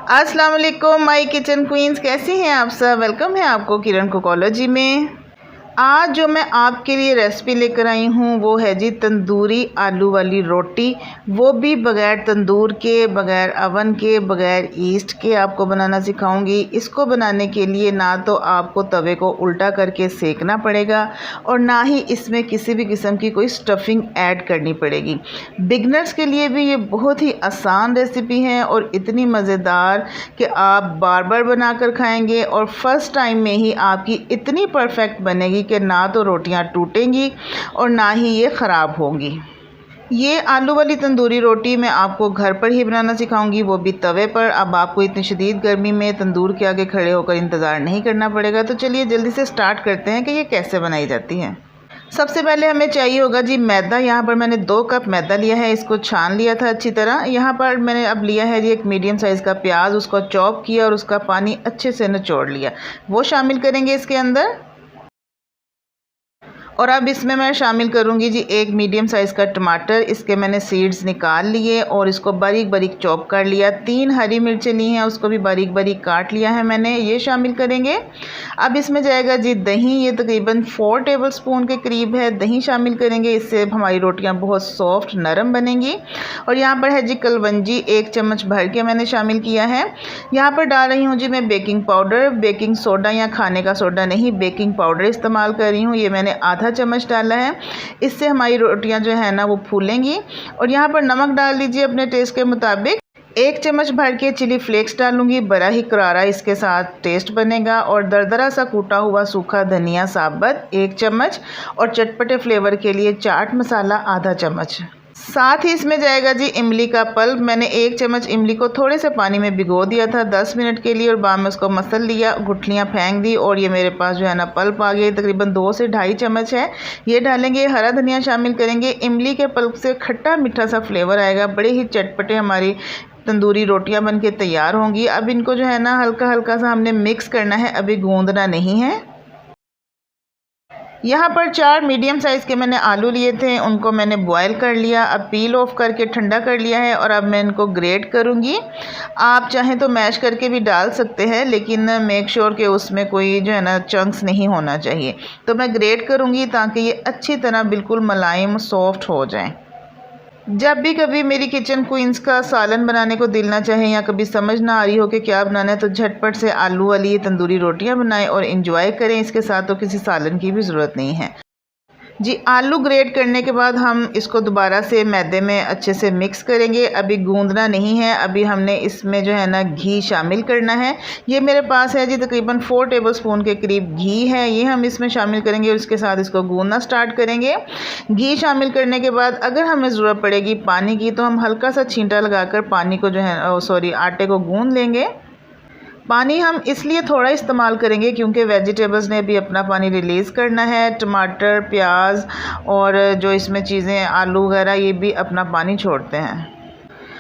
अस्सलाम वालेकुम my kitchen queen's, कैसी हैं आप सब। वेलकम है आपको किरण कुकॉलॉजी में। आज जो मैं आपके लिए रेसिपी लेकर आई हूँ वो है जी तंदूरी आलू वाली रोटी, वो भी बग़ैर तंदूर के, बग़ैर अवन के, बग़ैर ईस्ट के आपको बनाना सिखाऊंगी। इसको बनाने के लिए ना तो आपको तवे को उल्टा करके सेकना पड़ेगा और ना ही इसमें किसी भी किस्म की कोई स्टफिंग ऐड करनी पड़ेगी। बिगनर्स के लिए भी ये बहुत ही आसान रेसिपी है और इतनी मज़ेदार कि आप बार बार बना कर खाएँगे और फर्स्ट टाइम में ही आपकी इतनी परफेक्ट बनेगी कि ना तो रोटियां टूटेंगी और ना ही ये ख़राब होंगी। ये आलू वाली तंदूरी रोटी मैं आपको घर पर ही बनाना सिखाऊंगी, वो भी तवे पर। अब आपको इतनी शदीद गर्मी में तंदूर के आगे खड़े होकर इंतज़ार नहीं करना पड़ेगा। तो चलिए जल्दी से स्टार्ट करते हैं कि ये कैसे बनाई जाती है। सबसे पहले हमें चाहिए होगा जी मैदा। यहाँ पर मैंने 2 कप मैदा लिया है, इसको छान लिया था अच्छी तरह। यहाँ पर मैंने अब लिया है जी एक मीडियम साइज़ का प्याज, उसको चॉप किया और उसका पानी अच्छे से निचोड़ लिया, वो शामिल करेंगे इसके अंदर। और अब इसमें मैं शामिल करूंगी जी एक मीडियम साइज़ का टमाटर, इसके मैंने सीड्स निकाल लिए और इसको बारीक बारीक चॉप कर लिया। 3 हरी मिर्चें ली हैं, उसको भी बारीक बारीक काट लिया है मैंने, ये शामिल करेंगे। अब इसमें जाएगा जी दही, ये तकरीबन 4 टेबलस्पून के करीब है, दही शामिल करेंगे, इससे हमारी रोटियाँ बहुत सॉफ्ट नरम बनेंगी। और यहाँ पर है जी कलवंजी, 1 चम्मच भर के मैंने शामिल किया है। यहाँ पर डाल रही हूँ जी मैं बेकिंग पाउडर, बेकिंग सोडा या खाने का सोडा नहीं, बेकिंग पाउडर इस्तेमाल कर रही हूँ। ये मैंने आधा चम्मच डाला है, इससे हमारी रोटियां जो है ना वो फूलेंगी। और यहाँ पर नमक डाल दीजिए अपने टेस्ट के मुताबिक। 1 चम्मच भर के चिली फ्लेक्स डालूंगी, बड़ा ही करारा इसके साथ टेस्ट बनेगा। और दरदरा सा कूटा हुआ सूखा धनिया साबुत 1 चम्मच और चटपटे फ्लेवर के लिए चाट मसाला आधा चम्मच। साथ ही इसमें जाएगा जी इमली का पल्प। मैंने 1 चम्मच इमली को थोड़े से पानी में भिगो दिया था 10 मिनट के लिए और बाद में उसको मसल लिया, गुठलियाँ फेंक दी और ये मेरे पास जो है ना पल्प आ गया। तकरीबन 2 से 2.5 चम्मच है, ये डालेंगे। हरा धनिया शामिल करेंगे। इमली के पल्प से खट्टा मीठा सा फ्लेवर आएगा, बड़े ही चटपटे हमारी तंदूरी रोटियां बन के तैयार होंगी। अब इनको जो है ना हल्का हल्का सा हमने मिक्स करना है, अभी गूंदना नहीं है। यहाँ पर 4 मीडियम साइज़ के मैंने आलू लिए थे, उनको मैंने बॉयल कर लिया, अब पील ऑफ करके ठंडा कर लिया है और अब मैं इनको ग्रेट करूँगी। आप चाहें तो मैश करके भी डाल सकते हैं, लेकिन मेक श्योर कि उसमें कोई जो है ना चंक्स नहीं होना चाहिए। तो मैं ग्रेट करूँगी ताकि ये अच्छी तरह बिल्कुल मुलायम सॉफ्ट हो जाएँ। जब भी कभी मेरी किचन क्वींस का सालन बनाने को दिल ना चाहे या कभी समझ ना आ रही हो कि क्या बनाना है, तो झटपट से आलू वाली ये तंदूरी रोटियां बनाएं और एंजॉय करें। इसके साथ तो किसी सालन की भी ज़रूरत नहीं है जी। आलू ग्रेट करने के बाद हम इसको दोबारा से मैदे में अच्छे से मिक्स करेंगे। अभी गूंदना नहीं है, अभी हमने इसमें जो है ना घी शामिल करना है। ये मेरे पास है जी तकरीबन 4 टेबलस्पून के करीब घी है, ये हम इसमें शामिल करेंगे और इसके साथ इसको गूंदना स्टार्ट करेंगे। घी शामिल करने के बाद अगर हमें ज़रूरत पड़ेगी पानी की तो हम हल्का सा छींटा लगाकर पानी को जो है आटे को गूंद लेंगे। पानी हम इसलिए थोड़ा इस्तेमाल करेंगे क्योंकि वेजिटेबल्स ने भी अपना पानी रिलीज़ करना है। टमाटर, प्याज और जो इसमें चीज़ें आलू वगैरह ये भी अपना पानी छोड़ते हैं।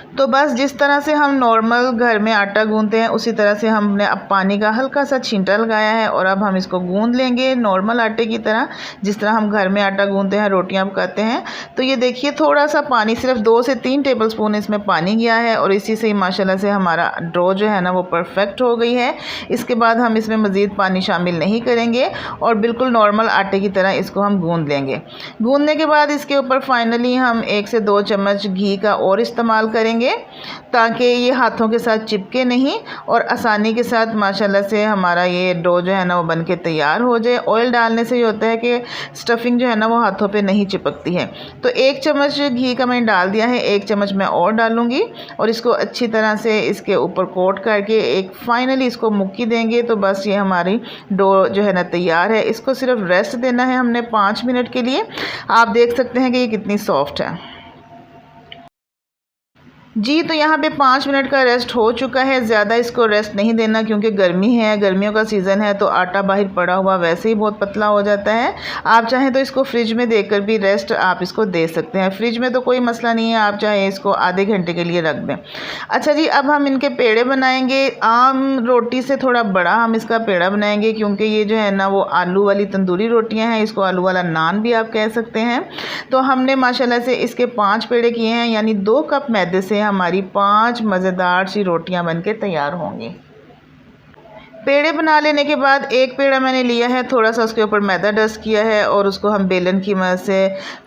तो बस जिस तरह से हम नॉर्मल घर में आटा गूंदते हैं उसी तरह से हमने अब पानी का हल्का सा छींटा लगाया है और अब हम इसको गूंद लेंगे नॉर्मल आटे की तरह, जिस तरह हम घर में आटा गूंदते हैं, रोटियां पकाते हैं। तो ये देखिए थोड़ा सा पानी, सिर्फ 2 से 3 टेबलस्पून इसमें पानी गया है और इसी से ही माशाल्लाह से हमारा डो जो है ना वो परफेक्ट हो गई है। इसके बाद हम इसमें मज़ीद पानी शामिल नहीं करेंगे और बिल्कुल नॉर्मल आटे की तरह इसको हम गूंद लेंगे। गूंदने के बाद इसके ऊपर फाइनली हम 1 से 2 चम्मच घी का और इस्तेमाल करेंगे ताकि ये हाथों के साथ चिपके नहीं और आसानी के साथ माशाल्लाह से हमारा ये डो जो है ना वो बन के तैयार हो जाए। ऑयल डालने से ये होता है कि स्टफिंग जो है ना वो हाथों पे नहीं चिपकती है। तो 1 चम्मच घी का मैंने डाल दिया है, 1 चम्मच मैं और डालूंगी और इसको अच्छी तरह से इसके ऊपर कोट करके एक फाइनली इसको मुक्की देंगे। तो बस ये हमारी डो जो है ना तैयार है। इसको सिर्फ रेस्ट देना है हमने 5 मिनट के लिए। आप देख सकते हैं कि ये कितनी सॉफ्ट है जी। तो यहाँ पे 5 मिनट का रेस्ट हो चुका है। ज़्यादा इसको रेस्ट नहीं देना क्योंकि गर्मी है, गर्मियों का सीज़न है, तो आटा बाहर पड़ा हुआ वैसे ही बहुत पतला हो जाता है। आप चाहें तो इसको फ्रिज में देकर भी रेस्ट आप इसको दे सकते हैं। फ्रिज में तो कोई मसला नहीं है, आप चाहें इसको आधे घंटे के लिए रख दें। अच्छा जी, अब हम इनके पेड़े बनाएंगे। आम रोटी से थोड़ा बड़ा हम इसका पेड़ा बनाएंगे क्योंकि ये जो है ना वो आलू वाली तंदूरी रोटियाँ हैं, इसको आलू वाला नान भी आप कह सकते हैं। तो हमने माशाल्लाह से इसके 5 पेड़े किए हैं, यानी 2 कप मैदे से हमारी 5 मज़ेदार सी रोटियां बनके तैयार होंगी। पेड़े बना लेने के बाद एक पेड़ा मैंने लिया है, थोड़ा सा उसके ऊपर मैदा डस्ट किया है और उसको हम बेलन की मदद से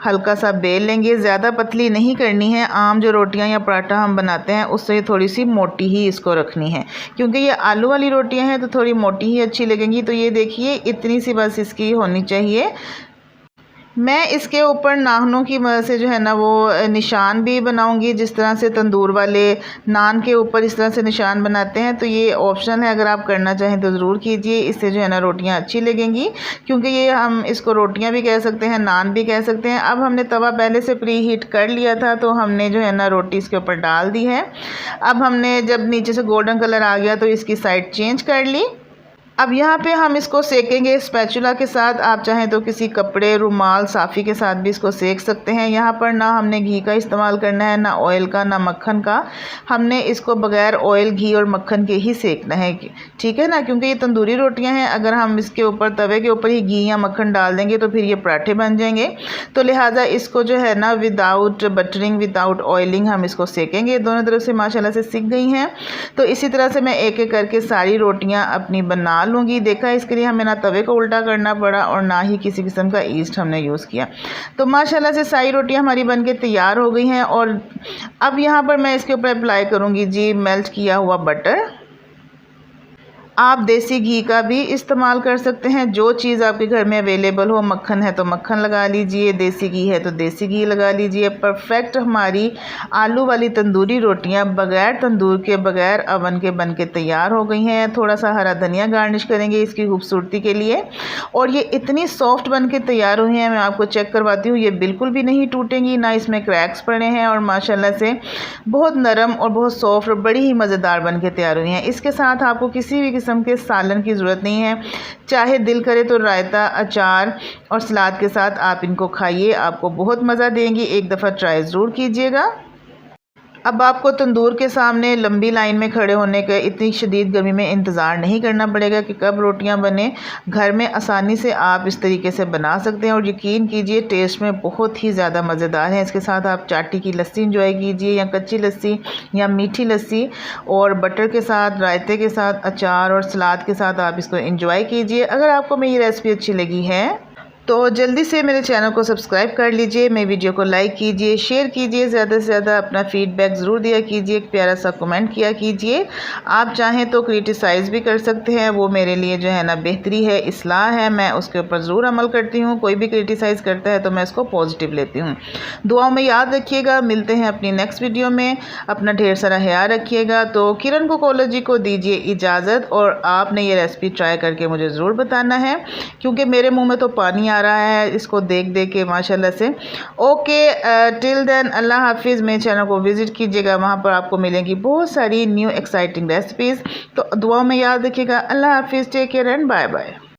हल्का सा बेल लेंगे। ज़्यादा पतली नहीं करनी है। आम जो रोटियां या पराठा हम बनाते हैं उससे थोड़ी सी मोटी ही इसको रखनी है, क्योंकि ये आलू वाली रोटियां हैं तो थोड़ी मोटी ही अच्छी लगेंगी। तो ये देखिए इतनी सी बस इसकी होनी चाहिए। मैं इसके ऊपर नाखूनों की मदद से जो है ना वो निशान भी बनाऊंगी, जिस तरह से तंदूर वाले नान के ऊपर इस तरह से निशान बनाते हैं। तो ये ऑप्शनल है, अगर आप करना चाहें तो ज़रूर कीजिए। इससे जो है ना रोटियां अच्छी लगेंगी, क्योंकि ये हम इसको रोटियां भी कह सकते हैं, नान भी कह सकते हैं। अब हमने तवा पहले से प्री हीट कर लिया था, तो हमने जो है ना रोटी इसके ऊपर डाल दी है। अब हमने जब नीचे से गोल्डन कलर आ गया तो इसकी साइड चेंज कर ली। अब यहाँ पे हम इसको सेकेंगे स्पैचुला के साथ। आप चाहें तो किसी कपड़े, रुमाल, साफ़ी के साथ भी इसको सेक सकते हैं। यहाँ पर ना हमने घी का इस्तेमाल करना है, ना ऑयल का, ना मक्खन का। हमने इसको बग़ैर ऑयल, घी और मक्खन के ही सेकना है, ठीक है ना, क्योंकि ये तंदूरी रोटियां हैं। अगर हम इसके ऊपर तवे के ऊपर ही घी या मक्खन डाल देंगे तो फिर ये पराठे बन जाएंगे। तो लिहाजा इसको जो है ना विदाउट बटरिंग, विदाउट ऑयलिंग हम इसको सेकेंगे। दोनों तरफ से माशाल्लाह से सिक गई हैं। तो इसी तरह से मैं एक एक करके सारी रोटियाँ अपनी बना लूँगी। देखा, इसके लिए हमें ना तवे को उल्टा करना पड़ा और ना ही किसी किस्म का ईस्ट हमने यूज़ किया। तो माशाल्लाह से सारी रोटियां हमारी बनके तैयार हो गई हैं। और अब यहाँ पर मैं इसके ऊपर अप्लाई करूँगी जी मेल्ट किया हुआ बटर। आप देसी घी का भी इस्तेमाल कर सकते हैं, जो चीज़ आपके घर में अवेलेबल हो। मक्खन है तो मक्खन लगा लीजिए, देसी घी है तो देसी घी लगा लीजिए। परफेक्ट हमारी आलू वाली तंदूरी रोटियां बग़ैर तंदूर के, बग़ैर अवन के बनके तैयार हो गई हैं। थोड़ा सा हरा धनिया गार्निश करेंगे इसकी खूबसूरती के लिए। और ये इतनी सॉफ्ट बनके तैयार हुई हैं, मैं आपको चेक करवाती हूँ। ये बिल्कुल भी नहीं टूटेंगी, ना इसमें क्रैक्स पड़े हैं, और माशाल्लाह से बहुत नरम और बहुत सॉफ्ट और बड़ी ही मज़ेदार बनके तैयार हुई हैं। इसके साथ आपको किसी भी के सालन की ज़रूरत नहीं है। चाहे दिल करे तो रायता, अचार और सलाद के साथ आप इनको खाइए, आपको बहुत मज़ा देंगी। एक दफ़ा ट्राई ज़रूर कीजिएगा। अब आपको तंदूर के सामने लंबी लाइन में खड़े होने का, इतनी शदीद गर्मी में इंतज़ार नहीं करना पड़ेगा कि कब रोटियां बने। घर में आसानी से आप इस तरीके से बना सकते हैं और यकीन कीजिए टेस्ट में बहुत ही ज़्यादा मज़ेदार है। इसके साथ आप चाटी की लस्सी इंजॉय कीजिए, या कच्ची लस्सी या मीठी लस्सी, और बटर के साथ, रायते के साथ, अचार और सलाद के साथ आप इसको इंजॉय कीजिए। अगर आपको मेरी रेसिपी अच्छी लगी है तो जल्दी से मेरे चैनल को सब्सक्राइब कर लीजिए, मेरी वीडियो को लाइक कीजिए, शेयर कीजिए, ज़्यादा से ज़्यादा अपना फ़ीडबैक ज़रूर दिया कीजिए, एक प्यारा सा कमेंट किया कीजिए। आप चाहें तो क्रिटिसाइज़ भी कर सकते हैं, वो मेरे लिए जो है ना बेहतरी है, इस्लाह है, मैं उसके ऊपर ज़रूर अमल करती हूँ। कोई भी क्रिटिसाइज़ करता है तो मैं उसको पॉजिटिव लेती हूँ। दुआओं में याद रखिएगा। मिलते हैं अपनी नेक्स्ट वीडियो में। अपना ढेर सारा ख्याल रखिएगा। तो किरण कोकोलॉजी को दीजिए इजाज़त, और आपने ये रेसिपी ट्राई करके मुझे ज़रूर बताना है, क्योंकि मेरे मुँह में तो पानी आ रहा है इसको देख देख के माशाल्लाह से। ओके, टिल देन अल्लाह हाफिज़। मेरे चैनल को विज़िट कीजिएगा, वहाँ पर आपको मिलेंगी बहुत सारी न्यू एक्साइटिंग रेसिपीज़। तो दुआओं में याद रखिएगा। अल्लाह हाफिज़, take care and bye bye.